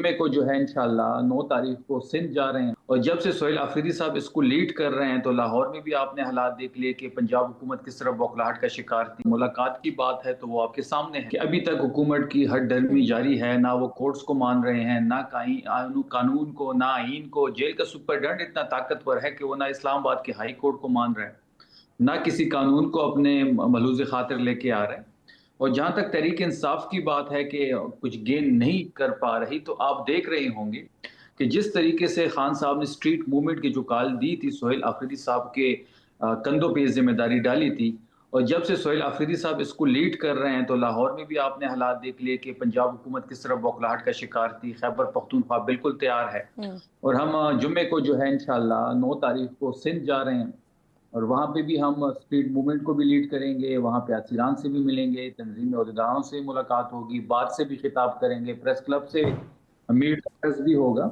जुम्मे को जो है इंशाल्लाह 9 तारीख को सिंध जा रहे हैं और जब से सोहेल आफरीदी साहब इसको लीड कर रहे हैं तो लाहौर में भी आपने हालात देख लिए कि पंजाब हुकूमत किस तरह बौखलाहट का शिकार थी। मुलाकात की बात है तो वो आपके सामने है कि अभी तक हुकूमत की हर डरमी जारी है, ना वो कोर्ट्स को मान रहे हैं, ना कहीं कानून को, ना आइन को। जेल का सुपरडेंट इतना ताकतवर है कि वो ना इस्लामाबाद के हाई कोर्ट को मान रहा है, ना किसी कानून को अपने मलूज़ खातिर लेके आ रहे हैं। और जहाँ तक तहरीक इंसाफ की बात है कि कुछ गेन नहीं कर पा रही, तो आप देख रहे होंगे कि जिस तरीके से खान साहब ने स्ट्रीट मूवमेंट की जो कॉल दी थी, सोहेल आफरीदी साहब के कंधों पे ये जिम्मेदारी डाली थी। और जब से सोहेल आफरीदी साहब इसको लीड कर रहे हैं तो लाहौर में भी आपने हालात देख लिए कि पंजाब हुकूमत किस तरह बौखलाहट का शिकार थी। खैबर पख्तूनख्वा बिल्कुल तैयार है हुँ। और हम जुम्मे को जो है इंशाल्लाह 9 तारीख को सिंध जा रहे हैं और वहाँ पे भी हम स्ट्रीट मूवमेंट को भी लीड करेंगे, वहाँ पे असीरान से भी मिलेंगे, तंज़ीमी अहदेदारों से मुलाकात होगी, बार से भी खिताब करेंगे, प्रेस क्लब से मीट द प्रेस भी होगा।